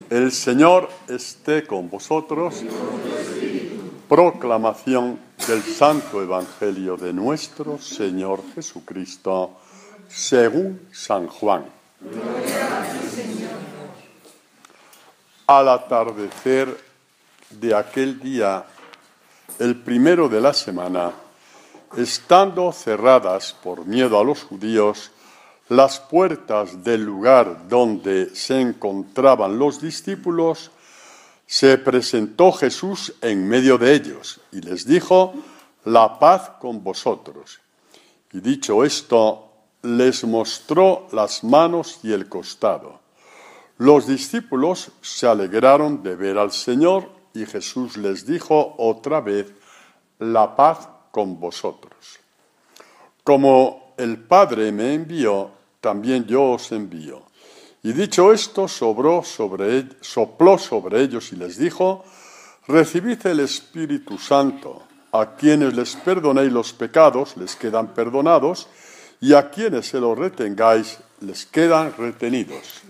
El Señor esté con vosotros. Proclamación del Santo Evangelio de nuestro Señor Jesucristo, según San Juan. Al atardecer de aquel día, el primero de la semana, estando cerradas por miedo a los judíos las puertas del lugar donde se encontraban los discípulos, se presentó Jesús en medio de ellos y les dijo: «La paz con vosotros». Y dicho esto, les mostró las manos y el costado. Los discípulos se alegraron de ver al Señor y Jesús les dijo otra vez: «La paz con vosotros. Como el Padre me envió, también yo os envío». Y dicho esto, sopló sobre ellos y les dijo: «Recibid el Espíritu Santo. A quienes les perdonéis los pecados, les quedan perdonados, y a quienes se los retengáis, les quedan retenidos».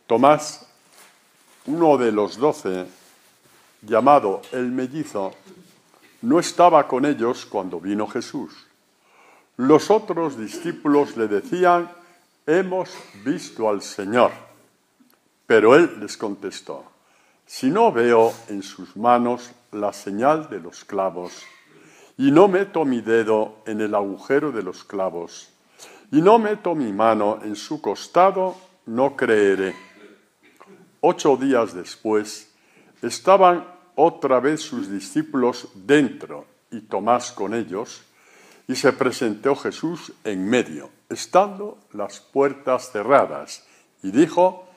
Tomás, uno de los 12, llamado el mellizo, no estaba con ellos cuando vino Jesús. Los otros discípulos le decían: «Hemos visto al Señor». Pero él les contestó: «Si no veo en sus manos la señal de los clavos, y no meto mi dedo en el agujero de los clavos, y no meto mi mano en su costado, no creeré». 8 días después, estaban otra vez sus discípulos dentro y Tomás con ellos, y se presentó Jesús en medio, estando las puertas cerradas, y dijo: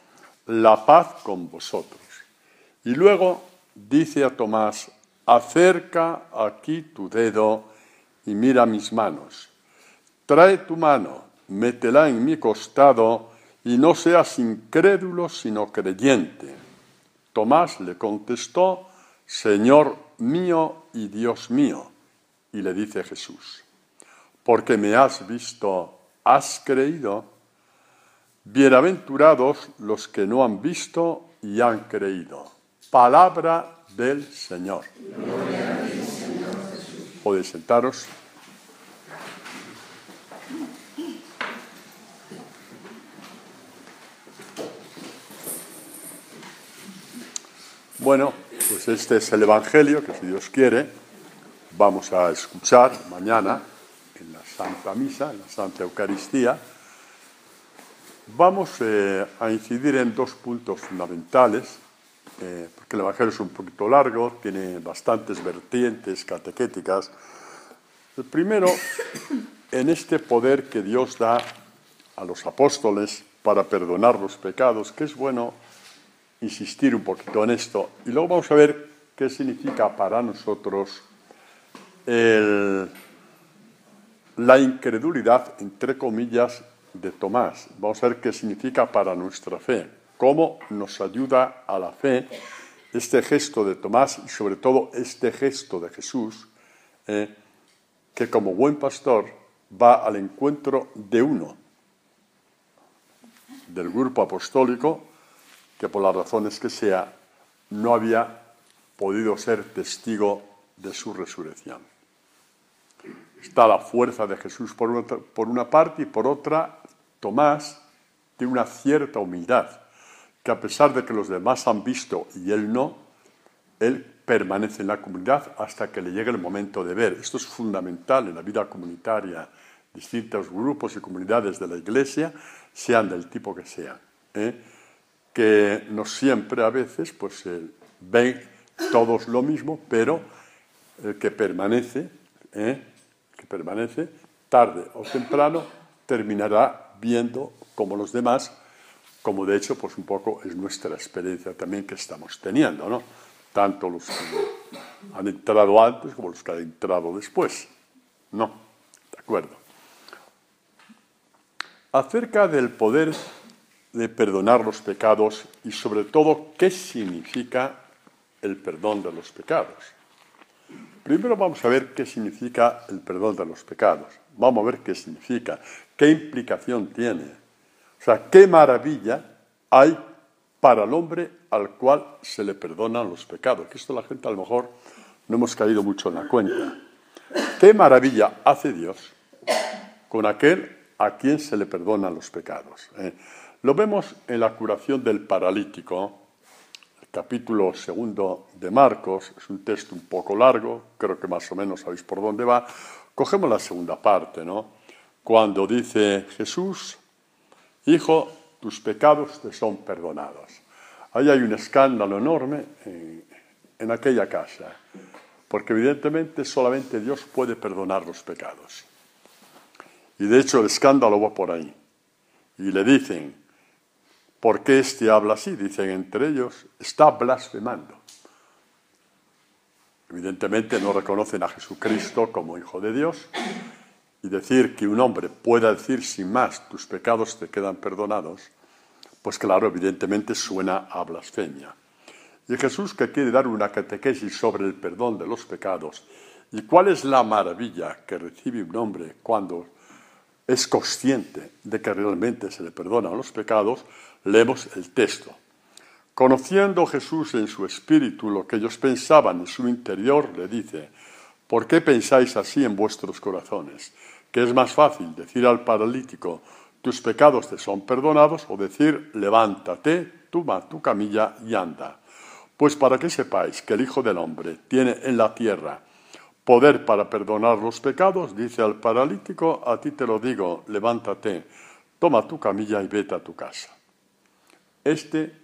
«La paz con vosotros». Y luego dice a Tomás: «Acerca aquí tu dedo y mira mis manos. Trae tu mano, métela en mi costado, y no seas incrédulo, sino creyente». Tomás le contestó: «Señor mío y Dios mío». Y le dice Jesús: «Porque me has visto, has creído. Bienaventurados los que no han visto y han creído». Palabra del Señor. Gloria a ti, Señor Jesús. Podéis sentaros. Bueno, pues este es el Evangelio que, si Dios quiere, vamos a escuchar mañana en la Santa Misa, en la Santa Eucaristía. Vamos a incidir en 2 puntos fundamentales, porque el Evangelio es un poquito largo, tiene bastantes vertientes catequéticas. El primero, en este poder que Dios da a los apóstoles para perdonar los pecados, que es bueno insistir un poquito en esto. Y luego vamos a ver qué significa para nosotros la incredulidad, entre comillas, de Tomás. Vamos a ver qué significa para nuestra fe, cómo nos ayuda a la fe este gesto de Tomás y sobre todo este gesto de Jesús, que como buen pastor va al encuentro de uno del grupo apostólico que, por las razones que sea, no había podido ser testigo de su resurrección. Está la fuerza de Jesús por una parte, y por otra, Tomás tiene una cierta humildad, que a pesar de que los demás han visto y él no, él permanece en la comunidad hasta que le llegue el momento de ver. Esto es fundamental en la vida comunitaria. Distintos grupos y comunidades de la Iglesia, sean del tipo que sean, que no siempre, a veces, pues ven todos lo mismo, pero el que permanece, tarde o temprano, terminará viendo como los demás, como de hecho, pues un poco es nuestra experiencia también que estamos teniendo, ¿no? Tanto los que han entrado antes como los que han entrado después. ¿No? ¿De acuerdo? Acerca del poder de perdonar los pecados y sobre todo qué significa el perdón de los pecados. Primero vamos a ver qué significa el perdón de los pecados. Vamos a ver qué significa, qué implicación tiene. O sea, qué maravilla hay para el hombre al cual se le perdonan los pecados. Que esto la gente a lo mejor no hemos caído mucho en la cuenta. ¿Qué maravilla hace Dios con aquel a quien se le perdonan los pecados? Lo vemos en la curación del paralítico, el capítulo 2 de Marcos. Es un texto un poco largo, creo que más o menos sabéis por dónde va. Cogemos la segunda parte, ¿no? Cuando dice Jesús: Hijo, tus pecados te son perdonados. Ahí hay un escándalo enorme en aquella casa, porque evidentemente solamente Dios puede perdonar los pecados. Y de hecho el escándalo va por ahí. Y le dicen: ¿por qué este habla así? Dicen entre ellos: está blasfemando. Evidentemente no reconocen a Jesucristo como Hijo de Dios, y decir que un hombre pueda decir sin más: tus pecados te quedan perdonados, pues claro, evidentemente suena a blasfemia. Y Jesús, que quiere dar una catequesis sobre el perdón de los pecados, y cuál es la maravilla que recibe un hombre cuando es consciente de que realmente se le perdonan los pecados, leemos el texto. Conociendo Jesús en su espíritu lo que ellos pensaban en su interior, le dice: ¿por qué pensáis así en vuestros corazones? ¿Que es más fácil decir al paralítico: tus pecados te son perdonados, o decir: levántate, toma tu camilla y anda? Pues para que sepáis que el Hijo del Hombre tiene en la tierra poder para perdonar los pecados, dice al paralítico: a ti te lo digo, levántate, toma tu camilla y vete a tu casa. Este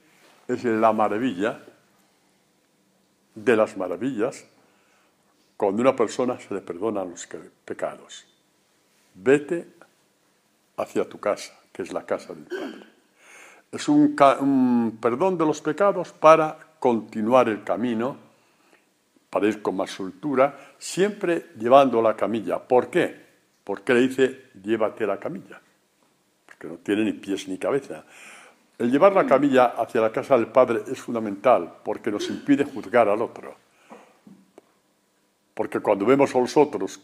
es la maravilla de las maravillas cuando a una persona se le perdonan los pecados. Vete hacia tu casa, que es la casa del Padre. Es un perdón de los pecados para continuar el camino, para ir con más soltura, siempre llevando la camilla. ¿Por qué? Porque le dice: llévate la camilla, porque no tiene ni pies ni cabeza. El llevar la camilla hacia la casa del Padre es fundamental, porque nos impide juzgar al otro. Porque cuando vemos a los otros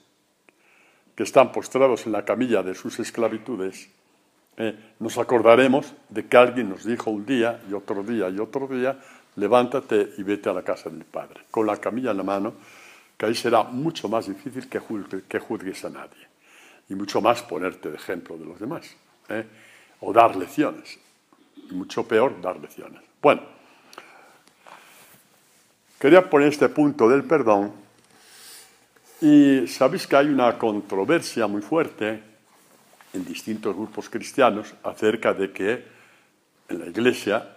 que están postrados en la camilla de sus esclavitudes, nos acordaremos de que alguien nos dijo un día y otro día y otro día: levántate y vete a la casa del Padre, con la camilla en la mano, que ahí será mucho más difícil que juzgues a nadie, y mucho más ponerte de ejemplo de los demás, o dar lecciones, y mucho peor dar lecciones. Bueno, quería poner este punto del perdón, y sabéis que hay una controversia muy fuerte en distintos grupos cristianos acerca de que en la Iglesia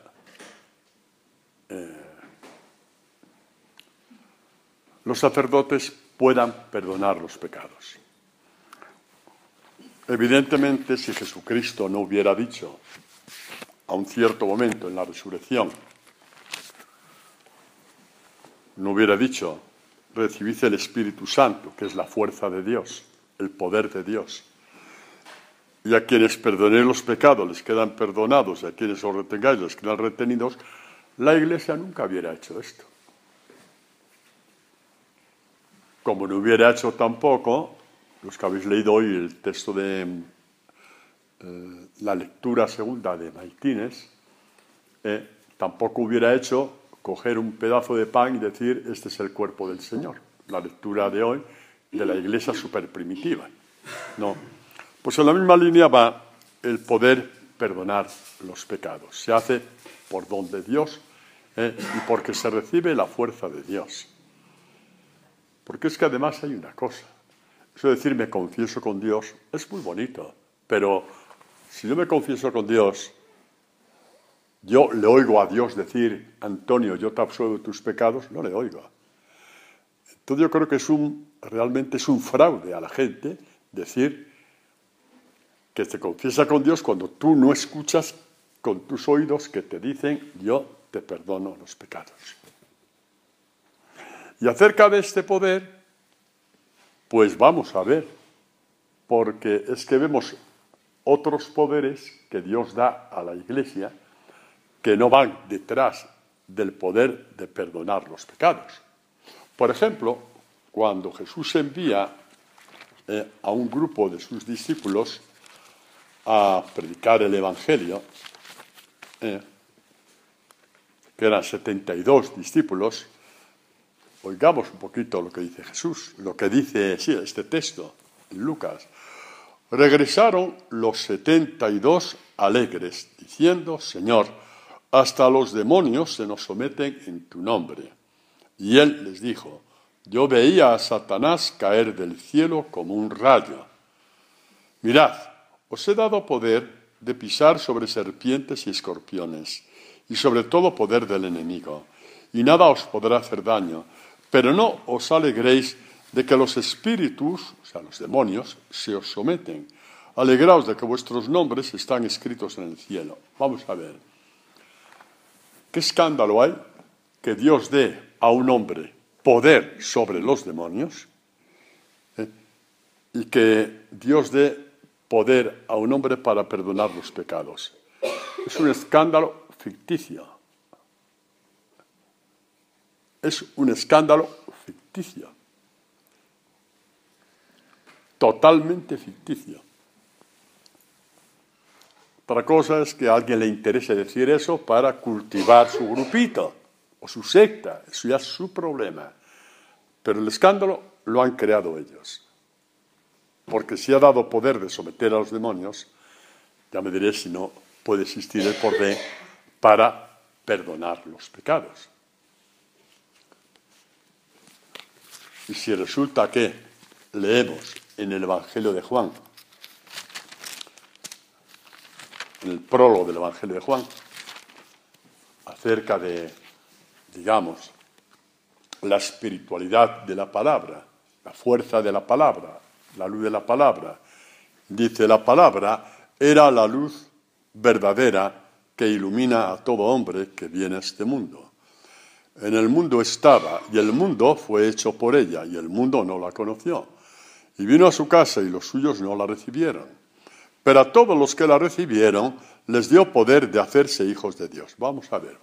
los sacerdotes puedan perdonar los pecados. Evidentemente, si Jesucristo no hubiera dicho a un cierto momento en la resurrección, no hubiera dicho: recibid el Espíritu Santo, que es la fuerza de Dios, el poder de Dios, y a quienes perdonéis los pecados les quedan perdonados, y a quienes os retengáis les quedan retenidos, la Iglesia nunca hubiera hecho esto. Como no hubiera hecho tampoco, los que habéis leído hoy el texto de la lectura segunda de Maitines, tampoco hubiera hecho coger un pedazo de pan y decir: este es el cuerpo del Señor. La lectura de hoy de la Iglesia súper primitiva. No. Pues en la misma línea va el poder perdonar los pecados. Se hace por don de Dios, y porque se recibe la fuerza de Dios. Porque es que además hay una cosa. Eso de decir me confieso con Dios es muy bonito, pero si yo me confieso con Dios, yo le oigo a Dios decir: Antonio, yo te absuelvo de tus pecados, no le oigo. Entonces yo creo que realmente es un fraude a la gente decir que se confiesa con Dios cuando tú no escuchas con tus oídos que te dicen: yo te perdono los pecados. Y acerca de este poder, pues vamos a ver, porque es que vemos otros poderes que Dios da a la Iglesia que no van detrás del poder de perdonar los pecados. Por ejemplo, cuando Jesús envía a un grupo de sus discípulos a predicar el Evangelio, que eran 72 discípulos, oigamos un poquito lo que dice Jesús, lo que dice este texto en Lucas. Regresaron los 72 alegres, diciendo: Señor, hasta los demonios se nos someten en tu nombre. Y él les dijo: yo veía a Satanás caer del cielo como un rayo. Mirad, os he dado poder de pisar sobre serpientes y escorpiones, y sobre todo poder del enemigo, y nada os podrá hacer daño. Pero no os alegréis de que los espíritus, o sea, los demonios, se os someten. Alegraos de que vuestros nombres están escritos en el cielo. Vamos a ver. ¿Qué escándalo hay que Dios dé a un hombre poder sobre los demonios y que Dios dé poder a un hombre para perdonar los pecados? Es un escándalo ficticio. Es un escándalo ficticio. Totalmente ficticio. Otra cosa es que a alguien le interese decir eso para cultivar su grupito o su secta. Eso ya es su problema. Pero el escándalo lo han creado ellos. Porque si ha dado poder de someter a los demonios, ya me diré si no puede existir el poder para perdonar los pecados. Y si resulta que leemos en el Evangelio de Juan, en el prólogo del Evangelio de Juan, acerca de, digamos, la espiritualidad de la palabra, la fuerza de la palabra, la luz de la palabra, dice: la palabra era la luz verdadera que ilumina a todo hombre que viene a este mundo. En el mundo estaba, y el mundo fue hecho por ella, y el mundo no la conoció. Y vino a su casa, y los suyos no la recibieron. Pero a todos los que la recibieron, les dio poder de hacerse hijos de Dios. Vamos a ver.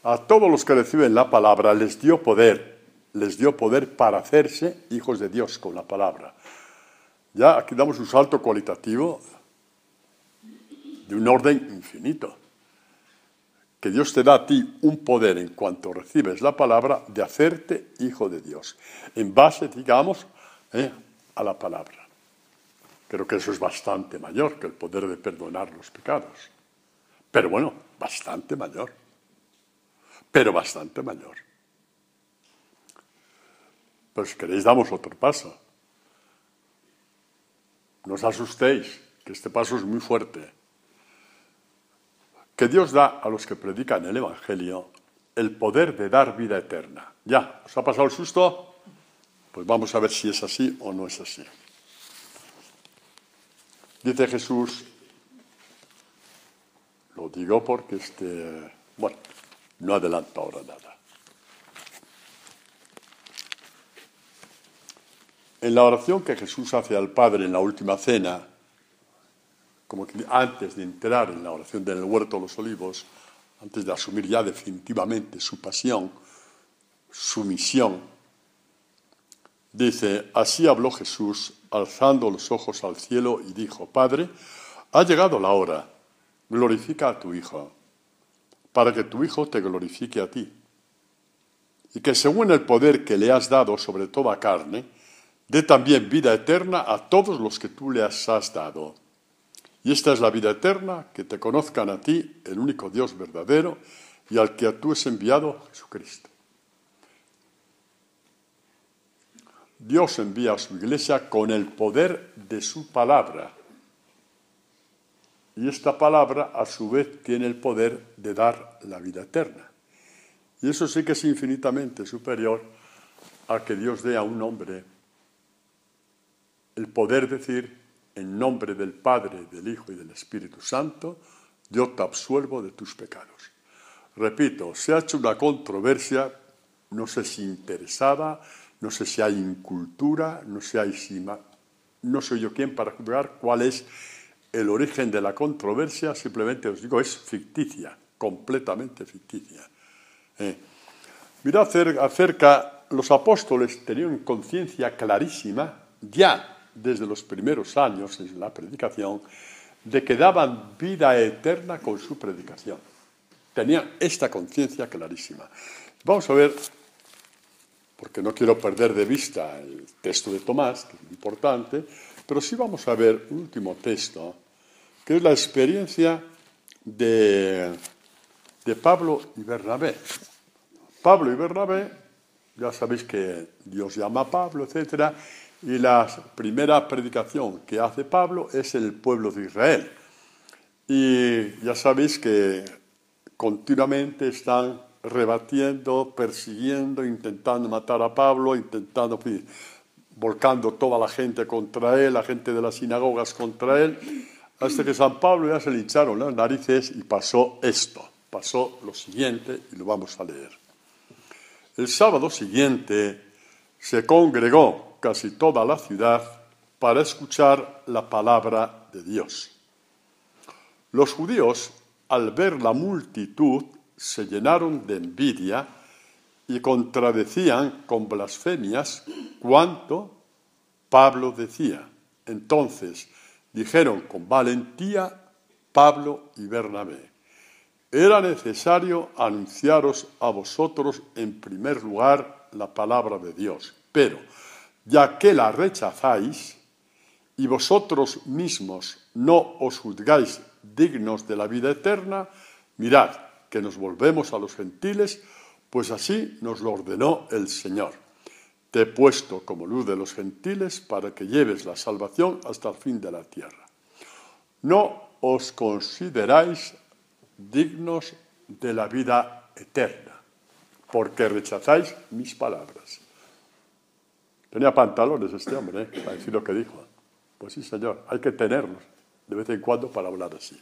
A todos los que reciben la palabra les dio poder para hacerse hijos de Dios con la palabra. Ya aquí damos un salto cualitativo de un orden infinito. Que Dios te da a ti un poder en cuanto recibes la palabra de hacerte hijo de Dios, en base, digamos, a la palabra. Creo que eso es bastante mayor que el poder de perdonar los pecados. Pero bueno, bastante mayor. Pero si queréis damos otro paso. No os asustéis, que este paso es muy fuerte. Que Dios da a los que predican el Evangelio el poder de dar vida eterna. ¿Ya? ¿Os ha pasado el susto? Pues vamos a ver si es así o no es así. Dice Jesús, lo digo porque no adelanto ahora nada. En la oración que Jesús hace al Padre en la última cena, como que antes de entrar en la oración del huerto de los olivos, antes de asumir ya definitivamente su pasión, su misión, dice: así habló Jesús, alzando los ojos al cielo, y dijo: Padre, ha llegado la hora, glorifica a tu Hijo, para que tu Hijo te glorifique a ti, y que según el poder que le has dado sobre toda carne, dé también vida eterna a todos los que tú le has dado. Y esta es la vida eterna, que te conozcan a ti, el único Dios verdadero, y al que tú has enviado, Jesucristo. Dios envía a su iglesia con el poder de su palabra. Y esta palabra, a su vez, tiene el poder de dar la vida eterna. Y eso sí que es infinitamente superior a que Dios dé a un hombre el poder decir: en nombre del Padre, del Hijo y del Espíritu Santo, yo te absuelvo de tus pecados. Repito, se ha hecho una controversia, no sé si interesada, no sé si hay incultura, no soy yo quien para juzgar cuál es el origen de la controversia, simplemente os digo, es ficticia, completamente ficticia. Mirad acerca, los apóstoles tenían conciencia clarísima, ya desde los primeros años en la predicación, de que daban vida eterna con su predicación. Tenían esta conciencia clarísima. Vamos a ver, porque no quiero perder de vista el texto de Tomás, que es importante, pero sí vamos a ver un último texto, que es la experiencia de Pablo y Bernabé. Pablo y Bernabé, ya sabéis que Dios llama a Pablo, etc. Y la primera predicación que hace Pablo es el pueblo de Israel. Y ya sabéis que continuamente están rebatiendo, persiguiendo, intentando matar a Pablo, volcando toda la gente contra él, la gente de las sinagogas contra él, hasta que San Pablo ya se le hincharon las narices y pasó esto, pasó lo siguiente y lo vamos a leer. El sábado siguiente se congregó casi toda la ciudad para escuchar la palabra de Dios. Los judíos, al ver la multitud, se llenaron de envidia y contradecían con blasfemias cuanto Pablo decía. Entonces dijeron con valentía Pablo y Bernabé: era necesario anunciaros a vosotros en primer lugar la palabra de Dios, pero ya que la rechazáis y vosotros mismos no os juzgáis dignos de la vida eterna, mirad que nos volvemos a los gentiles, pues así nos lo ordenó el Señor. Te he puesto como luz de los gentiles para que lleves la salvación hasta el fin de la tierra. No os consideráis dignos de la vida eterna, porque rechazáis mis palabras. Tenía pantalones este hombre, para decir lo que dijo. Pues sí, señor, hay que tenerlos de vez en cuando para hablar así.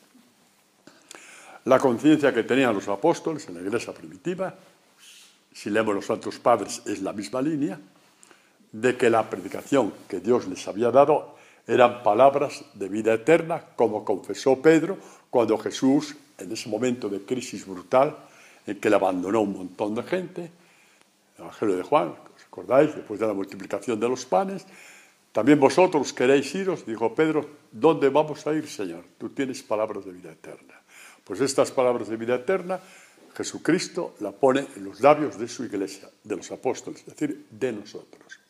La conciencia que tenían los apóstoles en la iglesia primitiva, si leemos los Santos Padres, es la misma línea, de que la predicación que Dios les había dado eran palabras de vida eterna, como confesó Pedro cuando Jesús, en ese momento de crisis brutal, en que le abandonó un montón de gente, el Evangelio de Juan, ¿os acordáis? Después de la multiplicación de los panes, también vosotros queréis iros, dijo Pedro, ¿dónde vamos a ir, Señor? Tú tienes palabras de vida eterna. Pues estas palabras de vida eterna, Jesucristo la pone en los labios de su iglesia, de los apóstoles, es decir, de nosotros.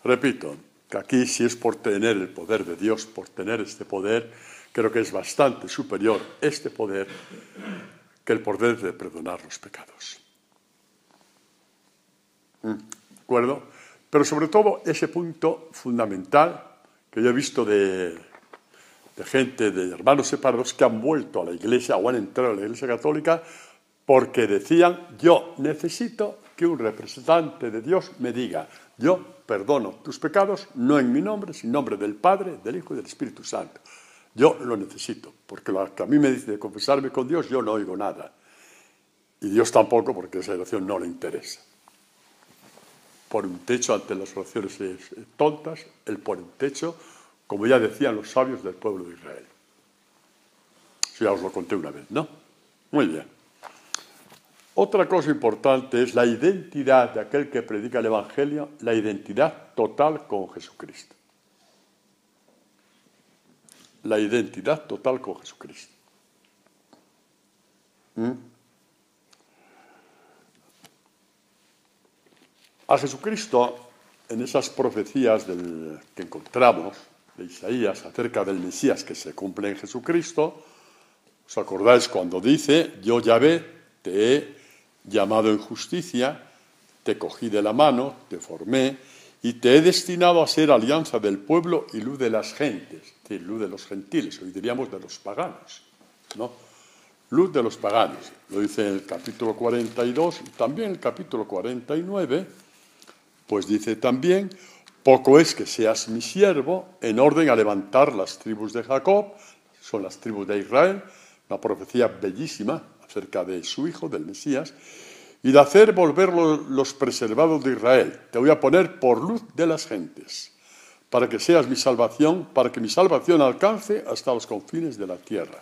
Repito, que aquí si es por tener el poder de Dios, por tener este poder, creo que es bastante superior este poder que el poder de perdonar los pecados. ¿De acuerdo? Pero sobre todo ese punto fundamental que yo he visto de gente, de hermanos separados que han vuelto a la iglesia o han entrado a la iglesia católica porque decían, yo necesito que un representante de Dios me diga, yo perdono tus pecados, no en mi nombre, sino en nombre del Padre, del Hijo y del Espíritu Santo. Yo lo necesito, porque lo que a mí me dice de confesarme con Dios, yo no oigo nada. Y Dios tampoco, porque esa oración no le interesa. Por un techo ante las oraciones tontas, él pone un techo, como ya decían los sabios del pueblo de Israel. Eso ya os lo conté una vez, ¿no? Muy bien. Otra cosa importante es la identidad de aquel que predica el Evangelio, la identidad total con Jesucristo. La identidad total con Jesucristo. A Jesucristo, en esas profecías que encontramos de Isaías acerca del Mesías que se cumple en Jesucristo, ¿os acordáis cuando dice, yo Yahvé te he llamado en justicia, te cogí de la mano, te formé y te he destinado a ser alianza del pueblo y luz de las gentes, es decir, luz de los gentiles, hoy diríamos de los paganos, ¿no? Luz de los paganos, lo dice en el capítulo 42 y también en el capítulo 49, pues dice también, poco es que seas mi siervo en orden a levantar las tribus de Jacob, son las tribus de Israel, una profecía bellísima acerca de su hijo, del Mesías, y de hacer volver los preservados de Israel. Te voy a poner por luz de las gentes, para que seas mi salvación, para que mi salvación alcance hasta los confines de la tierra.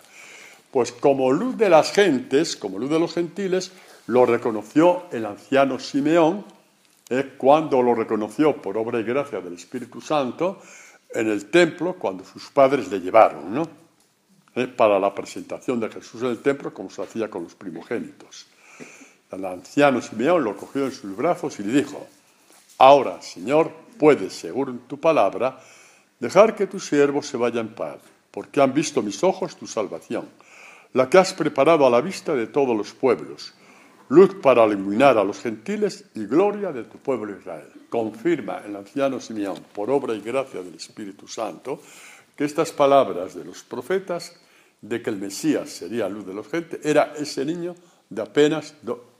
Pues como luz de las gentes, como luz de los gentiles, lo reconoció el anciano Simeón, cuando lo reconoció por obra y gracia del Espíritu Santo en el templo, cuando sus padres le llevaron, ¿no? para la presentación de Jesús en el templo, como se hacía con los primogénitos. El anciano Simeón lo cogió en sus brazos y le dijo: ahora, Señor, puedes, según tu palabra, dejar que tu siervo se vaya en paz, porque han visto mis ojos tu salvación, la que has preparado a la vista de todos los pueblos, luz para iluminar a los gentiles y gloria de tu pueblo Israel. Confirma el anciano Simeón, por obra y gracia del Espíritu Santo, que estas palabras de los profetas, de que el Mesías sería luz de los gentiles, era ese niño de apenas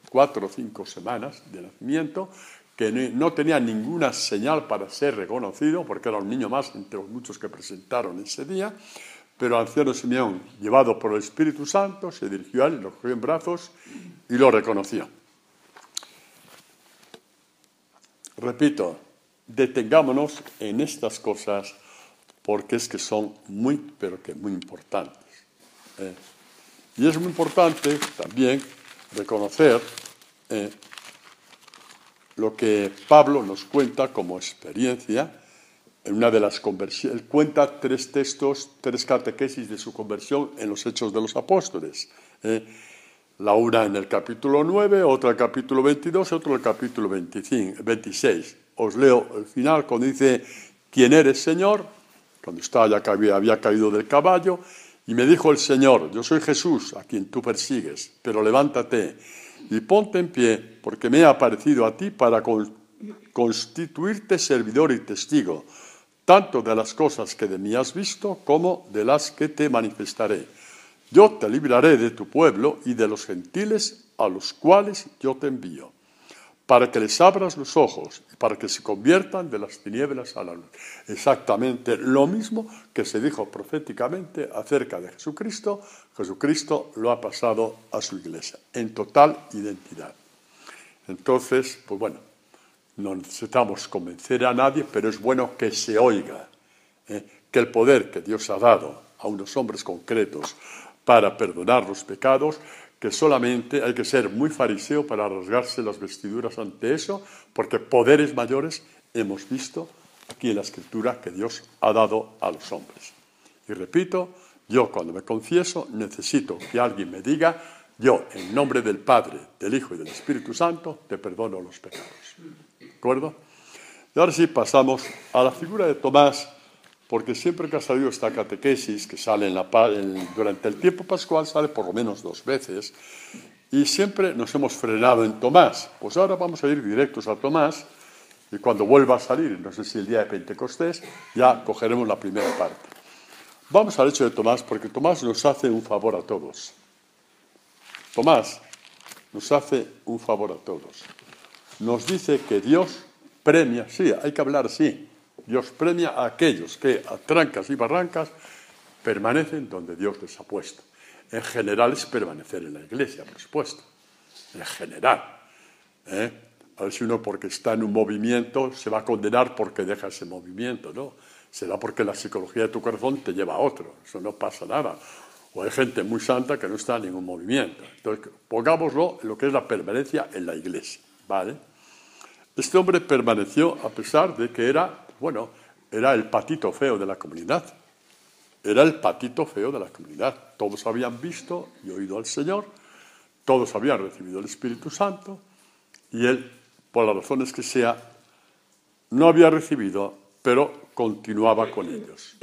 4 o 5 semanas de nacimiento, que no tenía ninguna señal para ser reconocido, porque era un niño más entre los muchos que presentaron ese día, pero el anciano Simeón, llevado por el Espíritu Santo, se dirigió a él, lo cogió en brazos y lo reconoció. Repito, detengámonos en estas cosas porque es que son muy, pero que muy importantes. Y es muy importante también reconocer lo que Pablo nos cuenta como experiencia en una de las conversiones. Él cuenta 3 textos, 3 catequesis de su conversión en los Hechos de los Apóstoles. La una en el capítulo 9, otra en el capítulo 22, otra en el capítulo 26. Os leo el final cuando dice: ¿quién eres, Señor? Cuando había caído del caballo, y me dijo el Señor: yo soy Jesús, a quien tú persigues, pero levántate y ponte en pie, porque me he aparecido a ti para constituirte servidor y testigo, tanto de las cosas que de mí has visto como de las que te manifestaré. Yo te libraré de tu pueblo y de los gentiles a los cuales yo te envío, para que les abras los ojos y para que se conviertan de las tinieblas a la luz. Exactamente lo mismo que se dijo proféticamente acerca de Jesucristo. Jesucristo lo ha pasado a su iglesia, en total identidad. Entonces, pues bueno, no necesitamos convencer a nadie, pero es bueno que se oiga que el poder que Dios ha dado a unos hombres concretos para perdonar los pecados, que solamente hay que ser muy fariseo para rasgarse las vestiduras ante eso, porque poderes mayores hemos visto aquí en la Escritura que Dios ha dado a los hombres. Y repito, yo cuando me confieso necesito que alguien me diga: yo, en nombre del Padre, del Hijo y del Espíritu Santo, te perdono los pecados. ¿De acuerdo? Y ahora sí pasamos a la figura de Tomás, porque siempre que ha salido esta catequesis, que sale durante el tiempo pascual, sale por lo menos 2 veces, y siempre nos hemos frenado en Tomás. Pues ahora vamos a ir directos a Tomás, y cuando vuelva a salir, no sé si el día de Pentecostés, ya cogeremos la primera parte. Vamos al hecho de Tomás, porque Tomás nos hace un favor a todos. Tomás nos hace un favor a todos. Nos dice que Dios premia, sí, hay que hablar así, Dios premia a aquellos que a trancas y barrancas permanecen donde Dios les ha puesto. En general es permanecer en la iglesia, por supuesto. En general. A ver si uno porque está en un movimiento se va a condenar porque deja ese movimiento, ¿no? Será porque la psicología de tu corazón te lleva a otro. Eso no pasa nada. O hay gente muy santa que no está en ningún movimiento. Entonces, pongámoslo en lo que es la permanencia en la iglesia, ¿vale? Este hombre permaneció a pesar de que era el patito feo de la comunidad. Era el patito feo de la comunidad. Todos habían visto y oído al Señor, todos habían recibido el Espíritu Santo, y él, por las razones que sea, no había recibido, pero continuaba con ellos.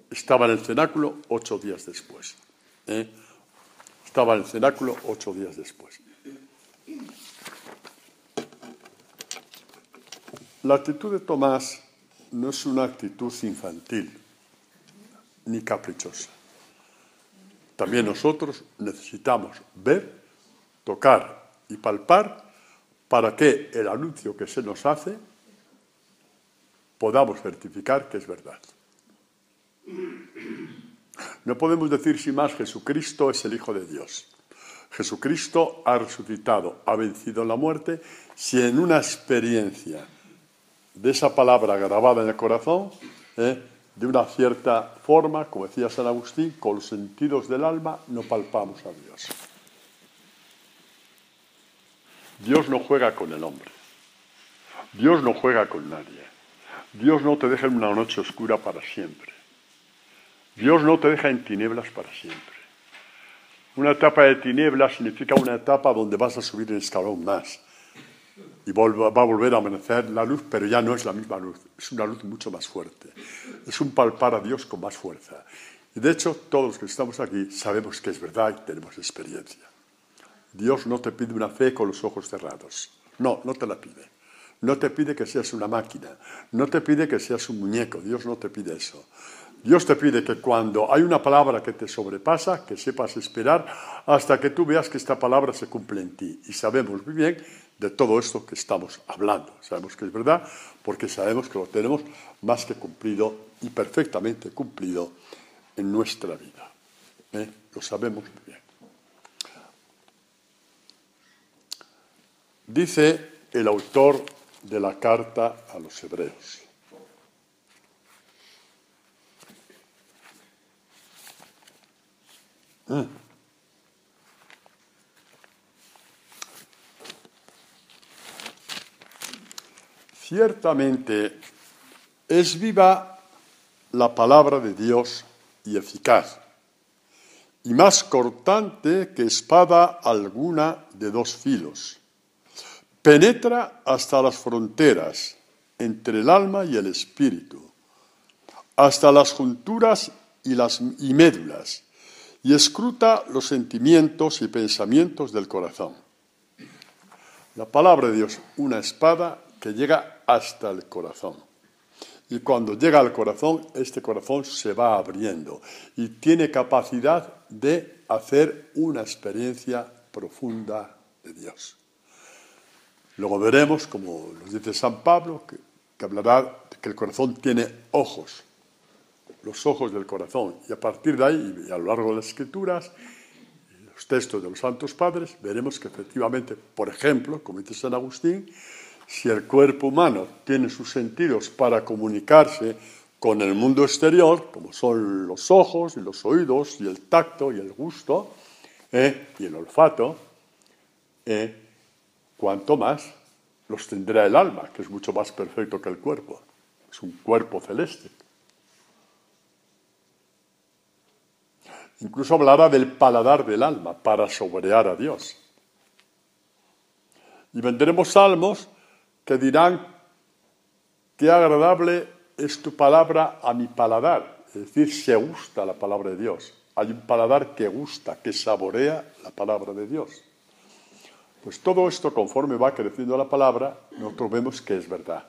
Estaba en el cenáculo 8 días después. Estaba en el cenáculo 8 días después. La actitud de Tomás no es una actitud infantil ni caprichosa. También nosotros necesitamos ver, tocar y palpar para que el anuncio que se nos hace podamos certificar que es verdad. No podemos decir sin más: Jesucristo es el Hijo de Dios. Jesucristo ha resucitado, ha vencido la muerte, si en una experiencia de esa palabra grabada en el corazón, de una cierta forma, como decía San Agustín, con los sentidos del alma no palpamos a Dios. Dios no juega con el hombre. Dios no juega con nadie. Dios no te deja en una noche oscura para siempre. Dios no te deja en tinieblas para siempre. Una etapa de tinieblas significa una etapa donde vas a subir el escalón más. Y va a volver a amanecer la luz, pero ya no es la misma luz. Es una luz mucho más fuerte. Es un palpar a Dios con más fuerza. Y de hecho, todos los que estamos aquí sabemos que es verdad y tenemos experiencia. Dios no te pide una fe con los ojos cerrados. No, no te la pide. No te pide que seas una máquina. No te pide que seas un muñeco. Dios no te pide eso. Dios te pide que cuando hay una palabra que te sobrepasa, que sepas esperar hasta que tú veas que esta palabra se cumple en ti. Y sabemos muy bien de todo esto que estamos hablando. Sabemos que es verdad porque sabemos que lo tenemos más que cumplido y perfectamente cumplido en nuestra vida. Lo sabemos muy bien. Dice el autor de la carta a los Hebreos. Ciertamente es viva la palabra de Dios y eficaz, y más cortante que espada alguna de dos filos. Penetra hasta las fronteras, entre el alma y el espíritu, hasta las junturas y médulas, y escruta los sentimientos y pensamientos del corazón. La palabra de Dios, una espada que llega hasta el corazón. Y cuando llega al corazón, este corazón se va abriendo y tiene capacidad de hacer una experiencia profunda de Dios. Luego veremos, como nos dice San Pablo, que hablará de que el corazón tiene ojos, los ojos del corazón. Y a partir de ahí, y a lo largo de las Escrituras, los textos de los Santos Padres, veremos que efectivamente, por ejemplo, como dice San Agustín, si el cuerpo humano tiene sus sentidos para comunicarse con el mundo exterior, como son los ojos y los oídos y el tacto y el gusto y el olfato, cuanto más los tendrá el alma, que es mucho más perfecto que el cuerpo. Es un cuerpo celeste. Incluso hablará del paladar del alma para saborear a Dios. Y vendremos salmos que dirán qué agradable es tu palabra a mi paladar. Es decir, se gusta la palabra de Dios. Hay un paladar que gusta, que saborea la palabra de Dios. Pues todo esto, conforme va creciendo la palabra, nosotros vemos que es verdad.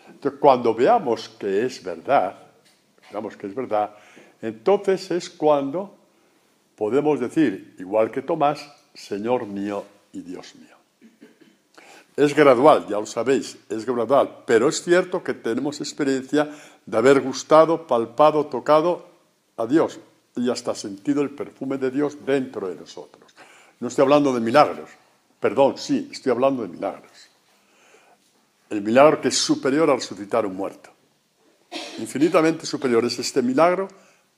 Entonces, cuando veamos que es verdad, entonces es cuando podemos decir, igual que Tomás, Señor mío y Dios mío. Es gradual, ya lo sabéis, es gradual, pero es cierto que tenemos experiencia de haber gustado, palpado, tocado a Dios y hasta sentido el perfume de Dios dentro de nosotros. No estoy hablando de milagros, perdón, sí, estoy hablando de milagros. El milagro que es superior a resucitar un muerto. Infinitamente superior es este milagro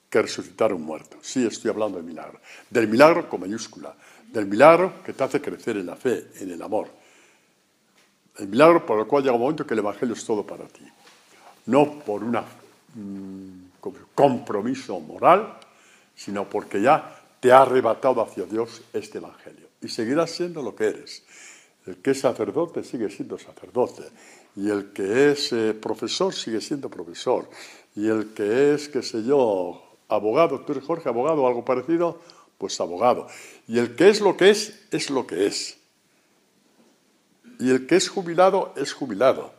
que resucitar un muerto. Sí, estoy hablando de milagro. Del milagro con mayúscula, del milagro que te hace crecer en la fe, en el amor. El milagro por el cual llega un momento que el Evangelio es todo para ti. No por un compromiso moral, sino porque ya te ha arrebatado hacia Dios este Evangelio. Y seguirás siendo lo que eres. El que es sacerdote sigue siendo sacerdote. Y el que es profesor sigue siendo profesor. Y el que es, qué sé yo, abogado, tú eres Jorge, abogado o algo parecido, pues abogado. Y el que es lo que es lo que es. Y el que es jubilado, es jubilado.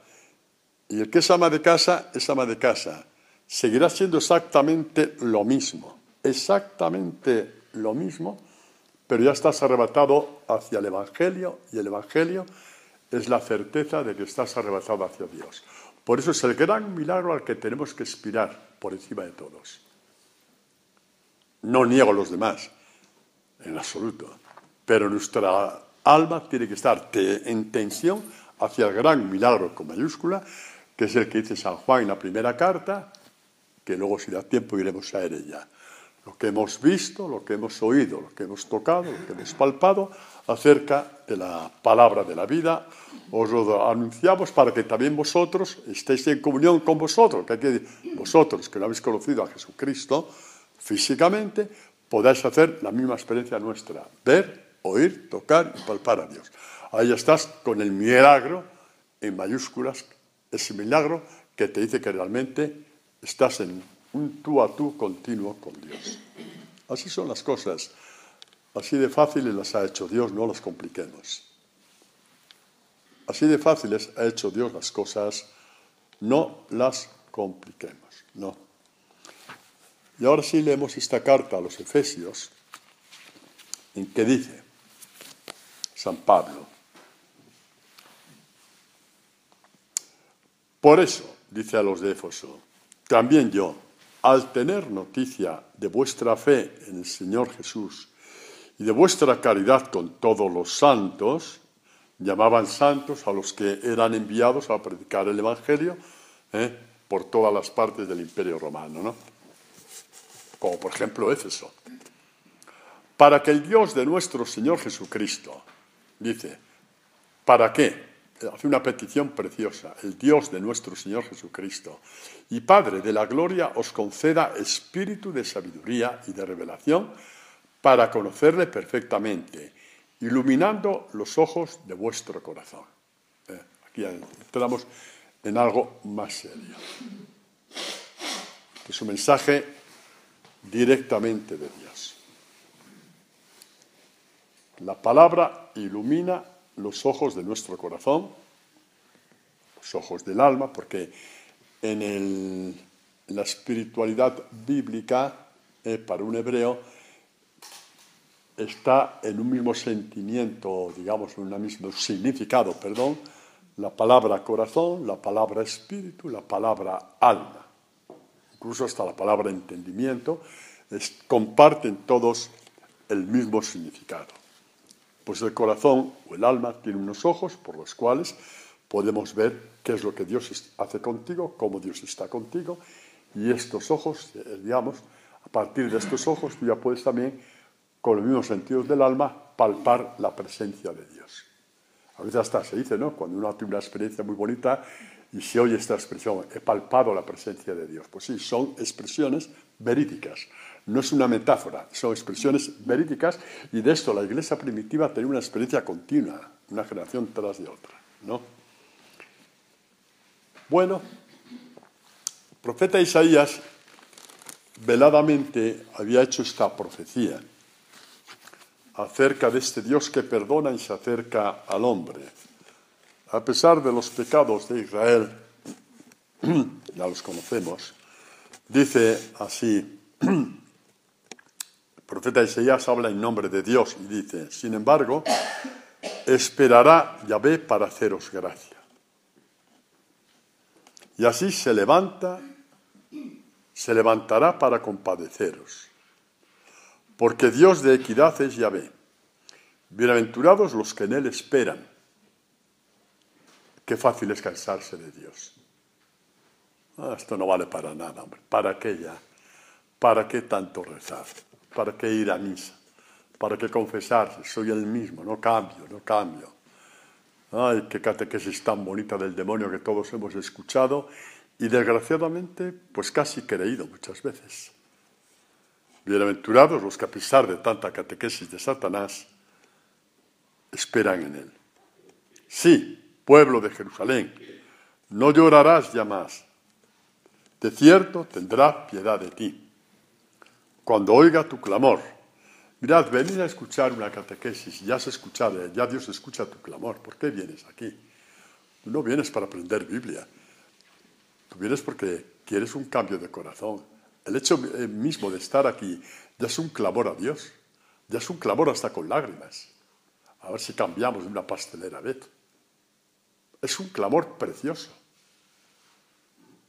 Y el que es ama de casa, es ama de casa. Seguirá siendo exactamente lo mismo. Exactamente lo mismo, pero ya estás arrebatado hacia el Evangelio, y el Evangelio es la certeza de que estás arrebatado hacia Dios. Por eso es el gran milagro al que tenemos que aspirar por encima de todos. No niego a los demás, en absoluto, pero nuestra alma tiene que estar en tensión hacia el gran milagro con mayúscula, que es el que dice San Juan en la primera carta, que luego si da tiempo iremos a ella. Lo que hemos visto, lo que hemos oído, lo que hemos tocado, lo que hemos palpado acerca de la palabra de la vida, os lo anunciamos para que también vosotros estéis en comunión con vosotros, vosotros que no habéis conocido a Jesucristo, físicamente, podáis hacer la misma experiencia nuestra. Ver, oír, tocar y palpar a Dios. Ahí estás con el milagro, en mayúsculas, ese milagro que te dice que realmente estás en un tú a tú continuo con Dios. Así son las cosas. Así de fáciles las ha hecho Dios, no las compliquemos. Así de fáciles ha hecho Dios las cosas, no las compliquemos, no. Y ahora sí leemos esta carta a los Efesios, en que dice San Pablo: por eso, dice a los de Éfeso, también yo, al tener noticia de vuestra fe en el Señor Jesús y de vuestra caridad con todos los santos, llamaban santos a los que eran enviados a predicar el Evangelio por todas las partes del Imperio Romano, ¿no? Como por ejemplo Éfeso. Para que el Dios de nuestro Señor Jesucristo, dice, ¿para qué? Hace una petición preciosa. El Dios de nuestro Señor Jesucristo y Padre de la gloria os conceda espíritu de sabiduría y de revelación para conocerle perfectamente, iluminando los ojos de vuestro corazón. Aquí entramos en algo más serio. Es un mensaje directamente de Dios. La palabra ilumina los ojos de nuestro corazón, los ojos del alma, porque en la espiritualidad bíblica, para un hebreo, está en un mismo sentimiento, digamos, en un mismo significado, la palabra corazón, la palabra espíritu, la palabra alma. Incluso hasta la palabra entendimiento, comparten todos el mismo significado. Pues el corazón o el alma tiene unos ojos por los cuales podemos ver qué es lo que Dios hace contigo, cómo Dios está contigo, y estos ojos, digamos, a partir de estos ojos tú ya puedes también, con los mismos sentidos del alma, palpar la presencia de Dios. A veces hasta se dice, ¿no? Cuando uno tiene una experiencia muy bonita y se oye esta expresión, he palpado la presencia de Dios. Pues sí, son expresiones verídicas. No es una metáfora, son expresiones verídicas, y de esto la Iglesia primitiva tenía una experiencia continua, una generación tras de otra, ¿no? Bueno, el profeta Isaías veladamente había hecho esta profecía acerca de este Dios que perdona y se acerca al hombre. A pesar de los pecados de Israel, ya los conocemos, dice así, el profeta Isaías habla en nombre de Dios y dice, sin embargo, esperará Yahvé para haceros gracia. Y así se levantará para compadeceros. Porque Dios de equidad es Yahvé. Bienaventurados los que en él esperan. Qué fácil es cansarse de Dios. Esto no vale para nada, hombre. ¿Para qué ya? ¿Para qué tanto rezar? ¿Para qué ir a misa? ¿Para qué confesarse? Soy el mismo, no cambio. Ay, qué catequesis tan bonita del demonio que todos hemos escuchado y desgraciadamente, pues casi creído muchas veces. Bienaventurados los que a pesar de tanta catequesis de Satanás, esperan en él. Sí, pueblo de Jerusalén, no llorarás ya más. De cierto tendrá piedad de ti. Cuando oiga tu clamor, mirad, venid a escuchar una catequesis, ya Dios escucha tu clamor. ¿Por qué vienes aquí? Tú no vienes para aprender Biblia. Tú vienes porque quieres un cambio de corazón. El hecho mismo de estar aquí ya es un clamor a Dios. Ya es un clamor hasta con lágrimas. A ver si cambiamos de una pastelera, ¿ves? Es un clamor precioso.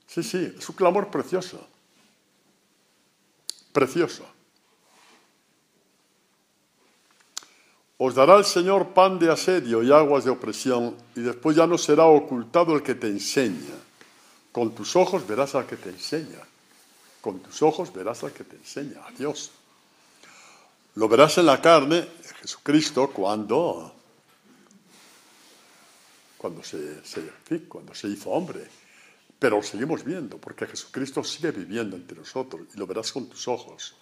Sí, es un clamor precioso. Precioso. Os dará el Señor pan de asedio y aguas de opresión, y después ya no será ocultado el que te enseña. Con tus ojos verás al que te enseña. Con tus ojos verás al que te enseña, a Dios. Lo verás en la carne, Jesucristo, cuando se hizo hombre. Pero lo seguimos viendo, porque Jesucristo sigue viviendo entre nosotros, y lo verás con tus ojos.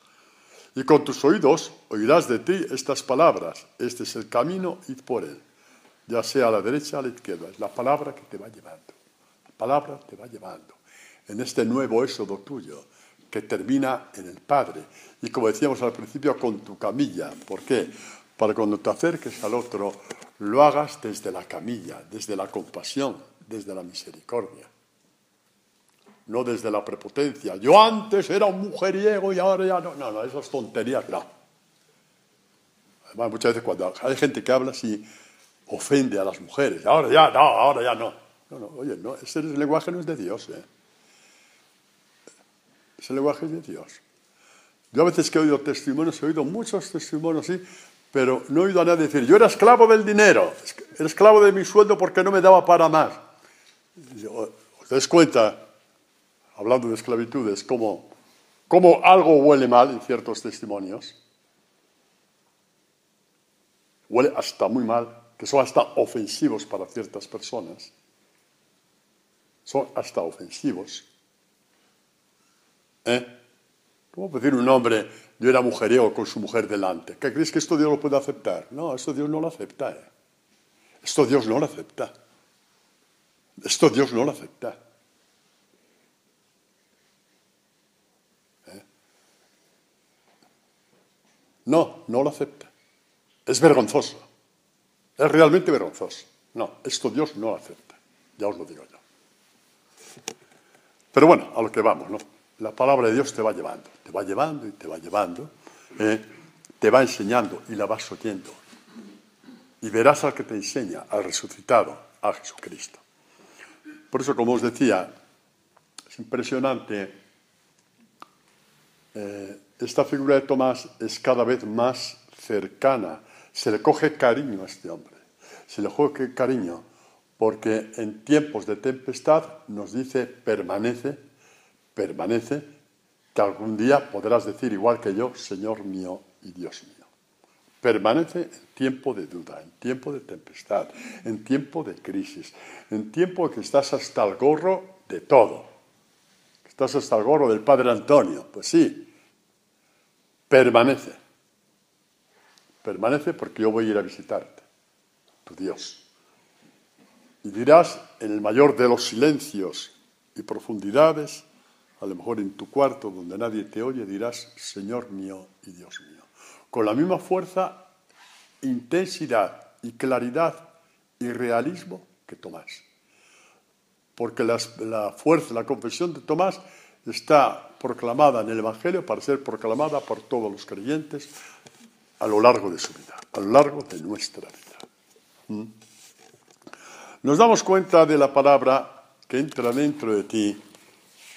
Y con tus oídos oirás de ti estas palabras. Este es el camino, id por él. Ya sea a la derecha o a la izquierda. Es la palabra que te va llevando. La palabra te va llevando en este nuevo éxodo tuyo, que termina en el Padre. Y como decíamos al principio, con tu camilla. ¿Por qué? Para cuando te acerques al otro, lo hagas desde la camilla, desde la compasión, desde la misericordia. No desde la prepotencia. Yo antes era un mujeriego y ahora ya no. No, esas tonterías no. Además, muchas veces cuando hay gente que habla así, ofende a las mujeres. Ahora ya no. No, oye, no, ese lenguaje no es de Dios, ¿eh? Ese lenguaje es de Dios. Yo a veces que he oído testimonios, he oído muchos testimonios, sí, pero no he oído a nadie decir, yo era esclavo del dinero, era esclavo de mi sueldo porque no me daba para más. ¿Os dais cuenta, hablando de esclavitudes, cómo algo huele mal en ciertos testimonios? Huele hasta muy mal, que son hasta ofensivos para ciertas personas. Son hasta ofensivos. ¿Cómo puede decir un hombre, yo era mujeriego con su mujer delante? ¿Qué crees que esto Dios lo puede aceptar? No, esto Dios no lo acepta. Esto Dios no lo acepta. Esto Dios no lo acepta. No lo acepta. Es vergonzoso. Es realmente vergonzoso. No, esto Dios no lo acepta. Ya os lo digo yo. Pero bueno, a lo que vamos, ¿no? La palabra de Dios te va llevando y te va llevando, te va enseñando y la vas oyendo. Y verás al que te enseña, al resucitado, a Jesucristo. Por eso, como os decía, es impresionante, esta figura de Tomás es cada vez más cercana. Se le coge cariño a este hombre, se le coge cariño, porque en tiempos de tempestad nos dice permanece, que algún día podrás decir igual que yo, Señor mío y Dios mío. Permanece en tiempo de duda, en tiempo de tempestad, en tiempo de crisis, en tiempo que estás hasta el gorro de todo. Estás hasta el gorro del Padre Antonio. Pues sí, permanece. Permanece porque yo voy a ir a visitarte, tu Dios. Y dirás, en el mayor de los silencios y profundidades, a lo mejor en tu cuarto donde nadie te oye, dirás, Señor mío y Dios mío. Con la misma fuerza, intensidad y claridad y realismo que Tomás. Porque la fuerza, la confesión de Tomás está proclamada en el Evangelio para ser proclamada por todos los creyentes a lo largo de su vida, a lo largo de nuestra vida. Nos damos cuenta de la palabra que entra dentro de ti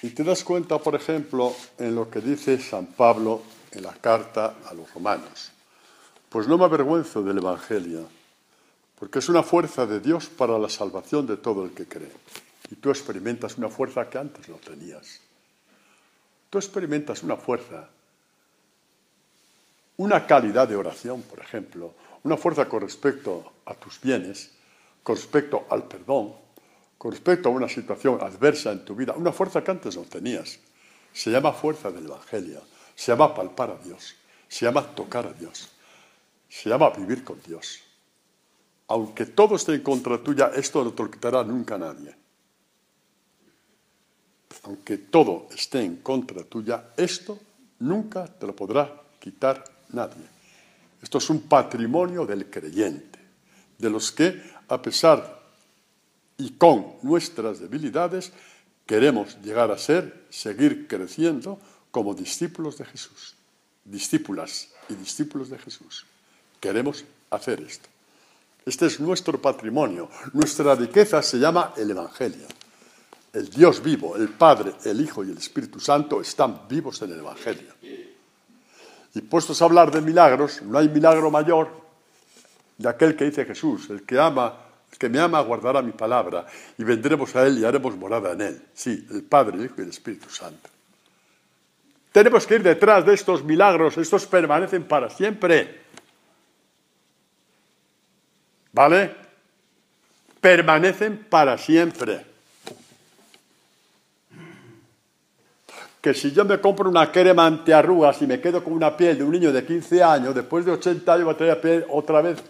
y te das cuenta, por ejemplo, en lo que dice San Pablo en la carta a los romanos. Pues no me avergüenzo del Evangelio, porque es una fuerza de Dios para la salvación de todo el que cree. Y tú experimentas una fuerza que antes no tenías. Tú experimentas una fuerza, una calidad de oración, por ejemplo, una fuerza con respecto a tus bienes, con respecto al perdón, con respecto a una situación adversa en tu vida, una fuerza que antes no tenías. Se llama fuerza del Evangelio, se llama palpar a Dios, se llama tocar a Dios, se llama vivir con Dios. Aunque todo esté en contra tuya, esto no te lo quitará nunca nadie. Aunque todo esté en contra tuya, esto nunca te lo podrá quitar nadie. Esto es un patrimonio del creyente, de los que, a pesar y con nuestras debilidades, queremos llegar a ser, seguir creciendo como discípulos de Jesús. Discípulas y discípulos de Jesús. Queremos hacer esto. Este es nuestro patrimonio. Nuestra riqueza se llama el Evangelio. El Dios vivo, el Padre, el Hijo y el Espíritu Santo están vivos en el Evangelio. Y puestos a hablar de milagros, no hay milagro mayor de aquel que dice Jesús, el que me ama guardará mi palabra y vendremos a él y haremos morada en él. Sí, el Padre, el Hijo y el Espíritu Santo. Tenemos que ir detrás de estos milagros, estos permanecen para siempre. ¿Vale? Permanecen para siempre. que si yo me compro una crema antiarrugas y me quedo con una piel de un niño de 15 años, después de 80 años va a tener la piel otra vez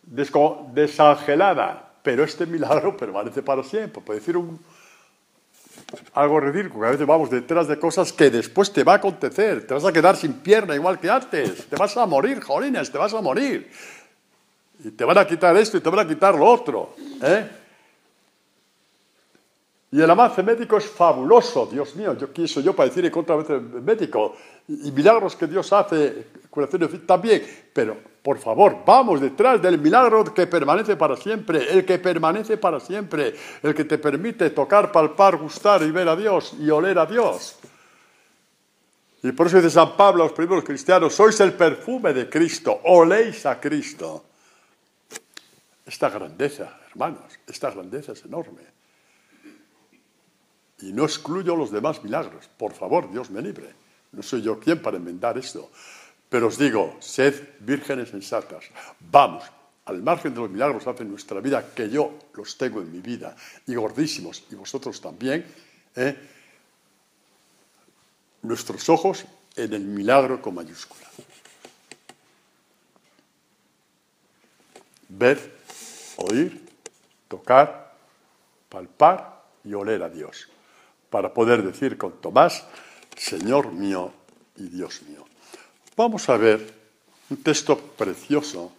desangelada. Pero este milagro permanece para siempre. Puede decir algo ridículo, que a veces vamos detrás de cosas que después te va a acontecer. Te vas a quedar sin pierna igual que antes. Te vas a morir, jolines, te vas a morir. Y te van a quitar esto y te van a quitar lo otro. Y el avance médico es fabuloso, Dios mío. ¿Quién soy yo para decir en contra del médico? Y milagros que Dios hace, curaciones también. Pero, por favor, vamos detrás del milagro que permanece para siempre. El que permanece para siempre. El que te permite tocar, palpar, gustar y ver a Dios y oler a Dios. Y por eso dice San Pablo a los primeros cristianos: sois el perfume de Cristo, oléis a Cristo. Esta grandeza, hermanos, esta grandeza es enorme. Y no excluyo los demás milagros. Por favor, Dios me libre. No soy yo quien para enmendar esto. Pero os digo, sed vírgenes sensatas. Vamos, al margen de los milagros que hacen en nuestra vida, que yo los tengo en mi vida, y gordísimos, y vosotros también, nuestros ojos en el milagro con mayúscula. Ver, oír, tocar, palpar y oler a Dios, para poder decir con Tomás: Señor mío y Dios mío. Vamos a ver un texto precioso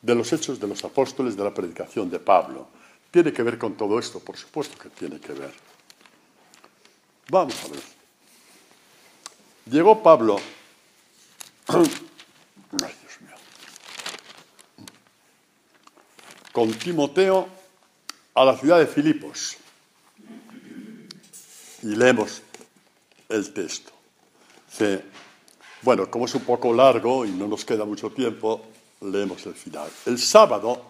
de los Hechos de los Apóstoles, de la predicación de Pablo. Tiene que ver con todo esto, por supuesto que tiene que ver. Vamos a ver. Llegó Pablo, ay, Dios mío, con Timoteo a la ciudad de Filipos. Y leemos el texto. Bueno, como es un poco largo y no nos queda mucho tiempo, leemos el final. El sábado